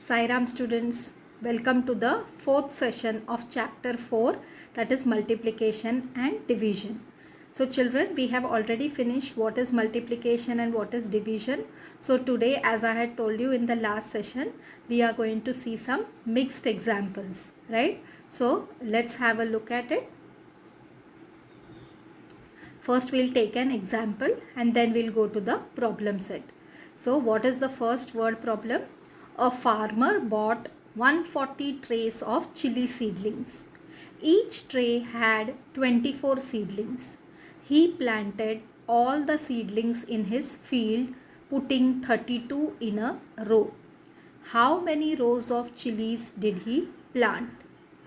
Sai Ram students, welcome to the fourth session of chapter 4, that is multiplication and division. So children, we have already finished what is multiplication and what is division. So today, as I had told you in the last session, we are going to see some mixed examples, right? So let's have a look at it. First we'll take an example and then we'll go to the problem set. So what is the first word problem? A farmer bought 140 trays of chili seedlings. Each tray had 24 seedlings. He planted all the seedlings in his field, putting 32 in a row. How many rows of chilies did he plant?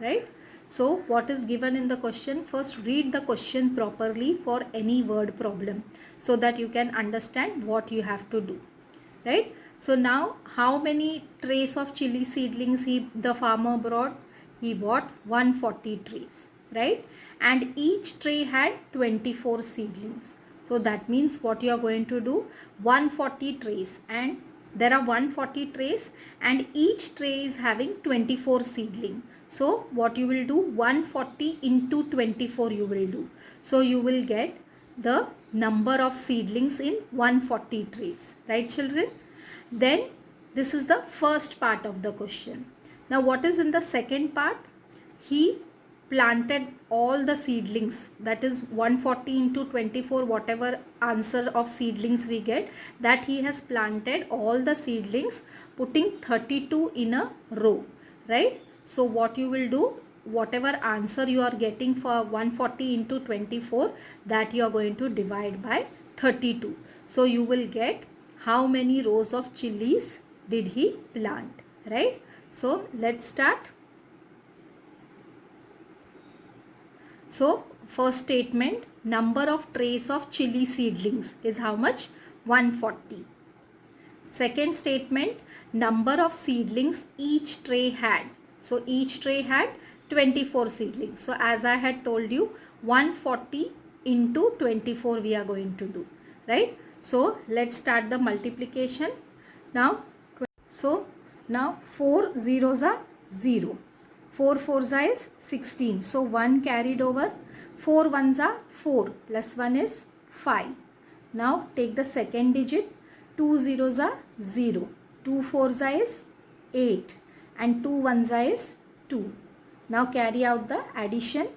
Right? So what is given in the question? First read the question properly for any word problem so that you can understand what you have to do. Right? So now how many trays of chili seedlings the farmer brought? He bought 140 trays, right? And each tray had 24 seedlings. So that means what you are going to do, 140 trays, and there are 140 trays and each tray is having 24 seedling. So what you will do, 140 into 24 you will do. So you will get the number of seedlings in 140 trays, right children? Then this is the first part of the question. Now what is in the second part? He planted all the seedlings, that is 140 into 24, whatever answer of seedlings we get, that he has planted all the seedlings, putting 32 in a row, right? So what you will do, whatever answer you are getting for 140 into 24, that you are going to divide by 32. So you will get how many rows of chilies did he plant, right? So let's start. So first statement, number of trays of chili seedlings is how much? 140. Second statement, number of seedlings each tray had. So each tray had 24 seedlings. So as I had told you, 140 into 24 we are going to do, right? So let's start the multiplication. Now 4 zeros are 0. 4 fours are is 16. So 1 carried over. 4 ones are 4 plus 1 is 5. Now take the second digit. 2 zeros are 0. 2 fours are is 8 and 2 ones are is 2. Now carry out the addition.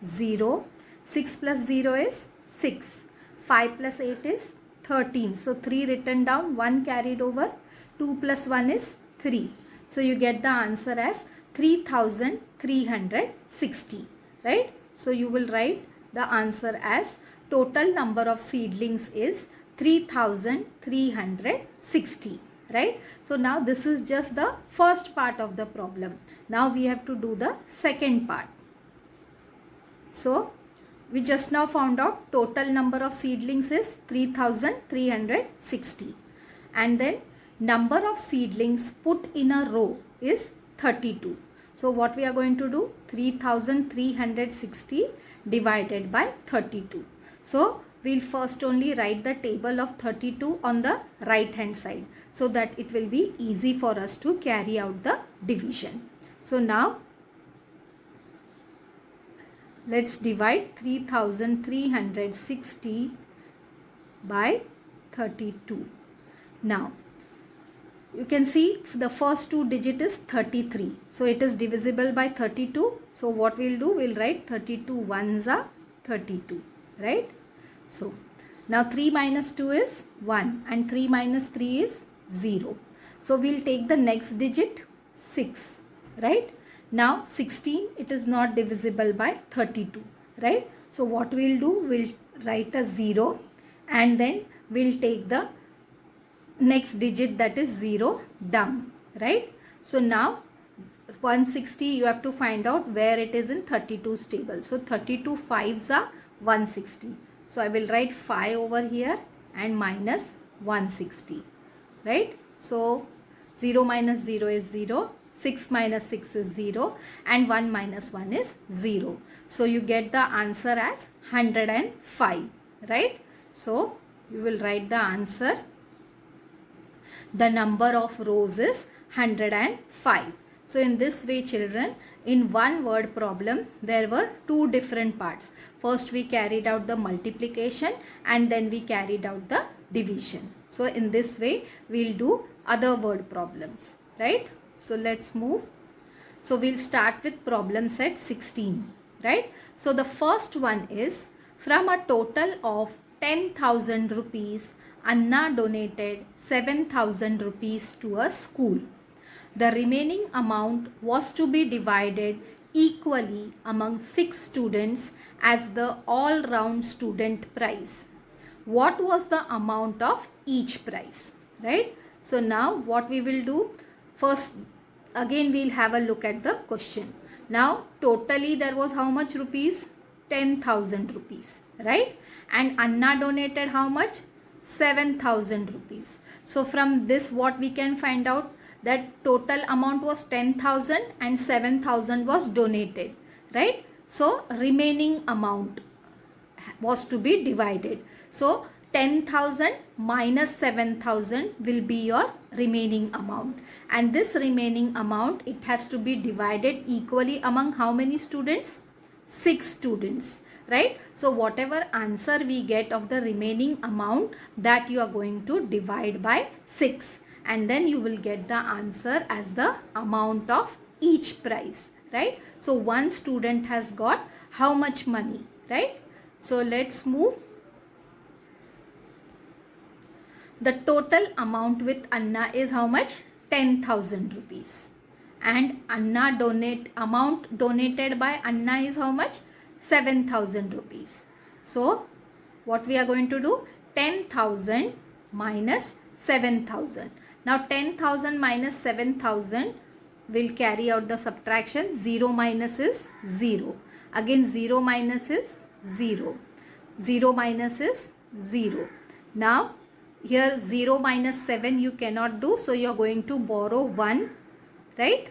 0. 6 plus 0 is 6. 5 plus 8 is 13. So 3 written down, 1 carried over, 2 plus 1 is 3. So you get the answer as 3360, right? So you will write the answer as total number of seedlings is 3360, right? So now this is just the first part of the problem. Now we have to do the second part. So we just now found out total number of seedlings is 3360 and then number of seedlings put in a row is 32. So what we are going to do, 3360 divided by 32. So we'll first only write the table of 32 on the right hand side so that it will be easy for us to carry out the division. So now let's divide 3360 by 32. Now you can see the first two digit is 33. So it is divisible by 32. So what we'll do, we'll write 32 ones are 32, right? So now 3 minus 2 is 1 and 3 minus 3 is 0. So we'll take the next digit 6, right? Now 16, it is not divisible by 32, right? So what we'll do, we'll write a 0 and then we'll take the next digit, that is 0, down, right? So now 160 you have to find out where it is in 32's table. So 32 5s are 160. So I will write 5 over here and minus 160, right? So 0 minus 0 is 0. 6 minus 6 is 0 and 1 minus 1 is 0. So you get the answer as 105, right? So you will write the answer. The number of rows is 105. So in this way children, in one word problem there were two different parts. First we carried out the multiplication and then we carried out the division. So in this way we'll do other word problems, right? So let's move. So we'll start with problem set 16, right? So the first one is, from a total of 10,000 rupees, Anna donated 7,000 rupees to a school. The remaining amount was to be divided equally among 6 students as the all-round student prize. What was the amount of each prize, right? So now what we will do, first again we'll have a look at the question. Now totally there was how much rupees? 10,000 rupees, right? And Anna donated how much? 7,000 rupees. So from this what we can find out, that total amount was 10,000 and 7,000 was donated, right? So remaining amount was to be divided. So 10,000 minus 7,000 will be your remaining amount, and this remaining amount, it has to be divided equally among how many students? 6 students, right? So whatever answer we get of the remaining amount, that you are going to divide by 6, and then you will get the answer as the amount of each prize, right? So one student has got how much money, right? So let's move. The total amount with Anna is how much? 10,000 rupees. And Anna amount donated by Anna is how much? 7,000 rupees. So what we are going to do? 10,000 minus 7,000. Now 10,000 minus 7,000 will carry out the subtraction. 0 minus is 0. Again 0 minus is 0. 0 minus is 0. Now here 0 minus 7 you cannot do. So you are going to borrow 1, right?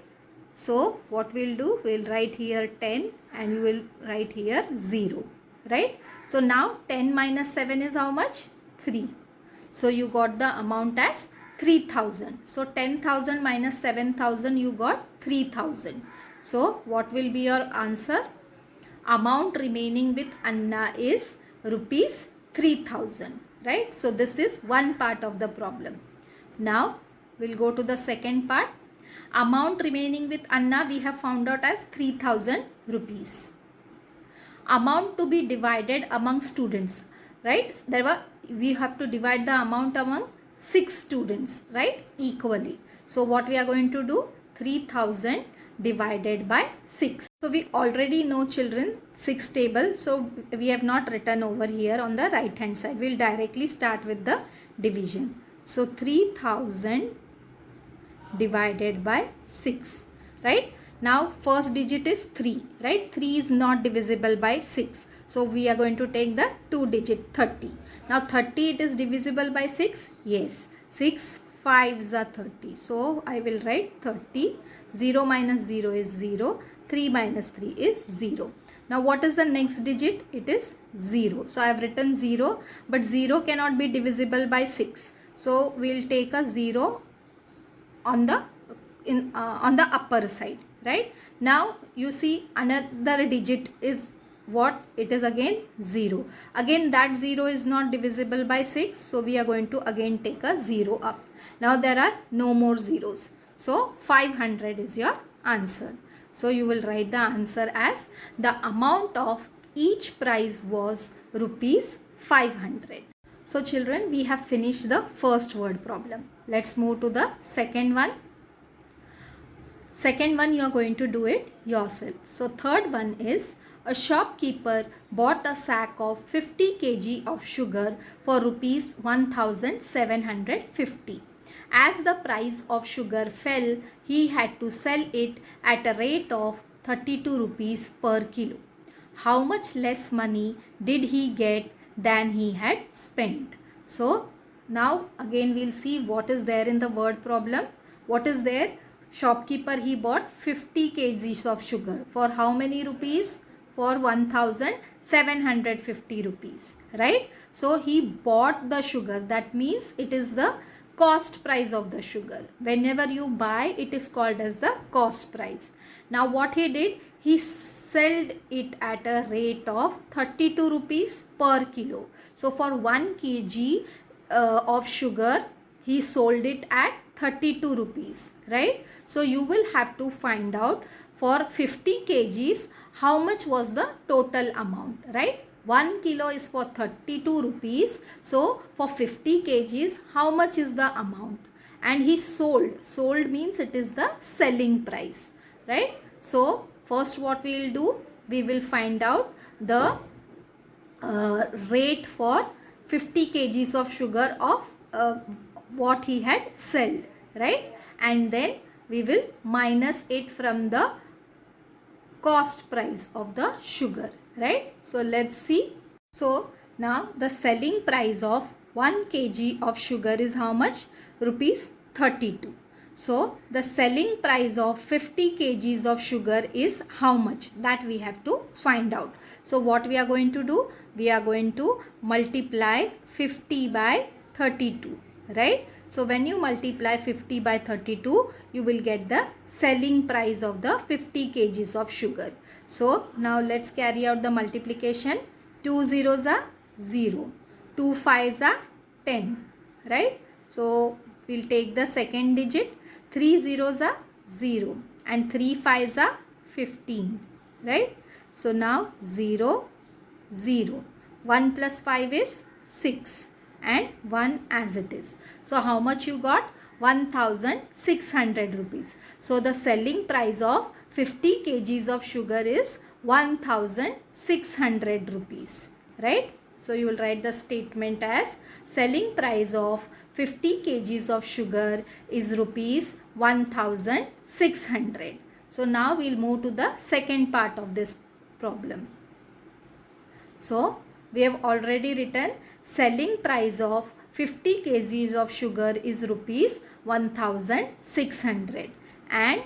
So what we'll do? We'll write here 10 and you will write here 0, right? So now 10 minus 7 is how much? 3. So you got the amount as 3,000. So 10,000 minus 7,000, you got 3,000. So what will be your answer? Amount remaining with Anna is rupees 3,000, right? So this is one part of the problem. Now we'll go to the second part. Amount remaining with Anna we have found out as 3,000 rupees. Amount to be divided among students, right? We have to divide the amount among 6 students, right? Equally. So what we are going to do? 3,000 divided by 6. So we already know children 6 table. So we have not written over here on the right hand side. We'll directly start with the division. So 3,000 divided by 6, right? Now first digit is 3, right? 3 is not divisible by 6. So we are going to take the 2 digit 30. Now 30 it is divisible by 6. Yes. 6 5s are 30. So I will write 30. 0 minus 0 is 0. 3 minus 3 is 0. Now what is the next digit? It is 0. So I have written 0, but 0 cannot be divisible by 6. So we will take a 0 on the upper side, right? Now you see another digit is what? It is again 0. Again that 0 is not divisible by 6. So we are going to again take a 0 up. Now there are no more zeros. So 500 is your answer. So you will write the answer as the amount of each prize was rupees 500. So children, we have finished the first word problem. Let's move to the second one. Second one you are going to do it yourself. So third one is, a shopkeeper bought a sack of 50 kg of sugar for rupees 1,750. As the price of sugar fell, he had to sell it at a rate of 32 rupees per kilo. How much less money did he get than he had spent? So now again we'll see what is there in the word problem. What is there? Shopkeeper, he bought 50 kgs of sugar for how many rupees? For 1,750 rupees, right? So he bought the sugar, that means it is the cost price of the sugar. Whenever you buy, it is called as the cost price. Now what he did, he sold it at a rate of 32 rupees per kilo. So for 1 kg of sugar, he sold it at 32 rupees, right? So you will have to find out for 50 kgs how much was the total amount, right? 1 kilo is for 32 rupees. So for 50 kgs, how much is the amount? And he sold. Sold means it is the selling price, right? So first what we will do, we will find out the rate for 50 kgs of sugar of what he had sold, right? And then we will minus it from the cost price of the sugar, right? So let's see. So now the selling price of 1 kg of sugar is how much? Rupees 32. So the selling price of 50 kgs of sugar is how much? That we have to find out. So what we are going to do? We are going to multiply 50 by 32, right? So when you multiply 50 by 32, you will get the selling price of the 50 kgs of sugar. So now let's carry out the multiplication. 2 zeros are 0. 2 5s are 10, right? So we'll take the second digit. 3 zeros are 0 and 3 5s are 15, right? So now 0, 0. 1 plus 5 is 6 and 1 as it is. So how much you got? 1600 rupees. So the selling price of 50 kgs of sugar is 1600 rupees, right? So you will write the statement as selling price of 50 kgs of sugar is rupees 1600. So now we'll move to the second part of this problem. So we have already written selling price of 50 kgs of sugar is rupees 1600 and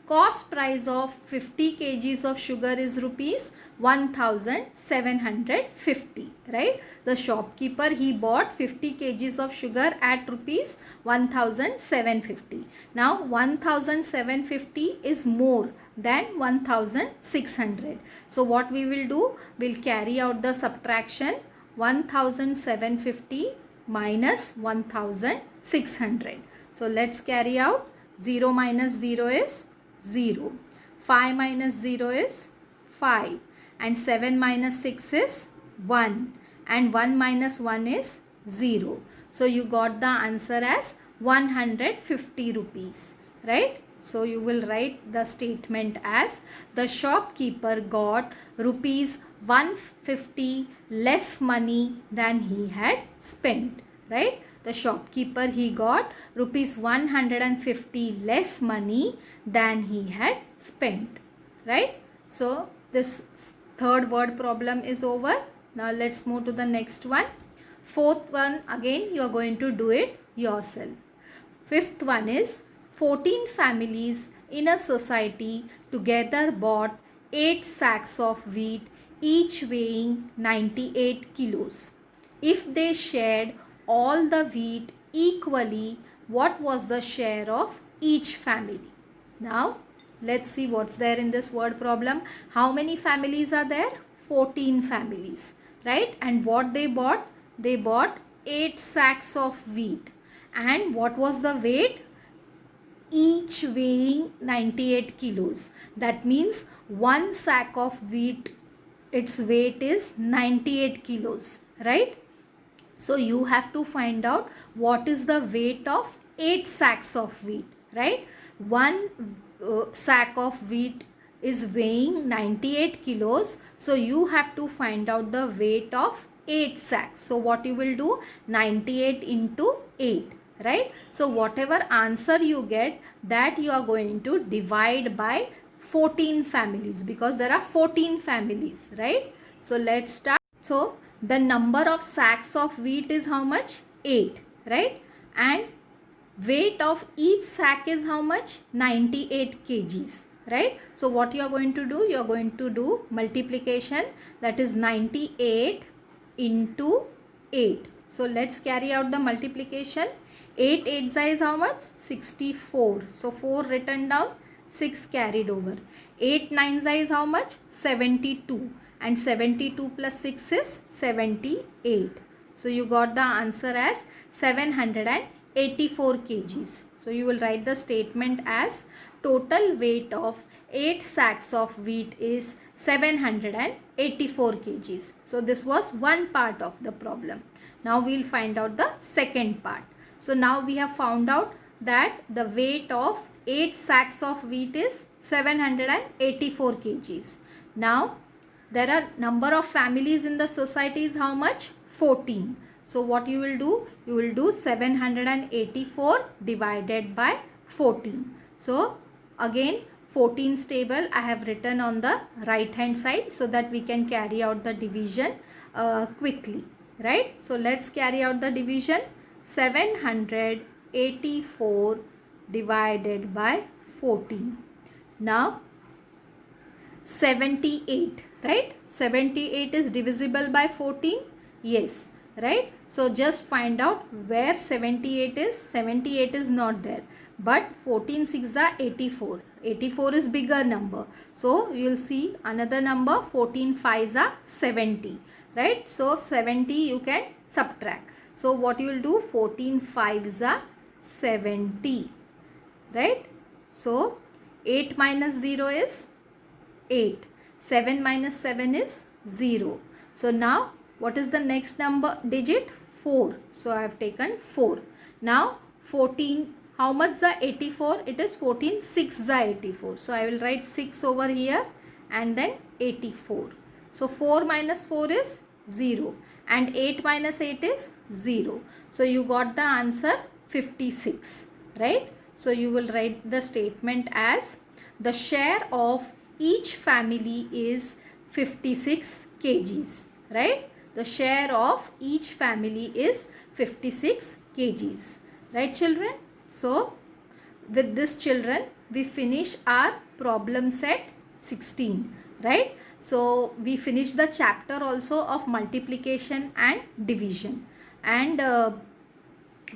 cost price of 50 kgs of sugar is rupees 1750, right? The shopkeeper, he bought 50 kgs of sugar at rupees 1750. Now 1750 is more than 1600. So what we will do? We'll carry out the subtraction. 1750 minus 1600. So let's carry out. 0 minus 0 is 0. 5 minus 0 is 5. And 7 minus 6 is 1. And 1 minus 1 is 0. So you got the answer as 150 rupees, right? So you will write the statement as the shopkeeper got rupees 150 less money than he had spent, right? The shopkeeper, he got rupees 150 less money than he had spent, right? So this third word problem is over. Now let's move to the next one. Fourth one, again you are going to do it yourself. Fifth one is 14 families in a society together bought 8 sacks of wheat, each weighing 98 kilos. If they shared all the wheat equally, what was the share of each family? Now let's see what's there in this word problem. How many families are there? 14 families, right? And what they bought? They bought 8 sacks of wheat. And what was the weight? Each weighing 98 kilos. That means one sack of wheat, its weight is 98 kilos, right? So you have to find out what is the weight of 8 sacks of wheat, right? One sack of wheat is weighing 98 kilos. So you have to find out the weight of 8 sacks. So what you will do? 98 into 8. Right? So whatever answer you get, that you are going to divide by 14 families, because there are 14 families, right? So let's start. So the number of sacks of wheat is how much? 8, right? And weight of each sack is how much? 98 kgs, right? So what you are going to do? You are going to do multiplication, that is 98 into 8. So let's carry out the multiplication. 8 8 is how much? 64. So 4 written down, 6 carried over. 8 9 is how much? 72. And 72 plus 6 is 78. So you got the answer as 784 kgs. So you will write the statement as total weight of 8 sacks of wheat is 784 kgs. So this was one part of the problem. Now we will find out the second part. So now we have found out that the weight of 8 sacks of wheat is 784 kgs. Now there are number of families in the society is how much? 14. So what you will do? You will do 784 divided by 14. So again 14's table I have written on the right hand side so that we can carry out the division quickly, right? So let's carry out the division. 784 divided by 14. Now 78, right? 78 is divisible by 14. Yes, right? So just find out where 78 is. 78 is not there, but 14 6 are 84. 84 is bigger number, so you will see another number. 14 5s are 70, right? So 70 you can subtract. So what you will do? 14 5s are 70, right? So 8 minus 0 is 8. 7 minus 7 is 0. So now what is the next number digit? 4. So I have taken 4. Now 14, how much are 84? It is 14 6 are 84. So I will write 6 over here and then 84. So 4 minus 4 is 0 and 8 minus 8 is 0. So you got the answer 56, right? So you will write the statement as the share of each family is 56 kgs, right? The share of each family is 56 kgs, right children? So with this children we finish our problem set 16, right? So we finish the chapter also of multiplication and division, and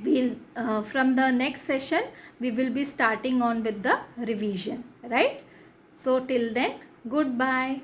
we'll from the next session we will be starting on with the revision, right? So till then, goodbye.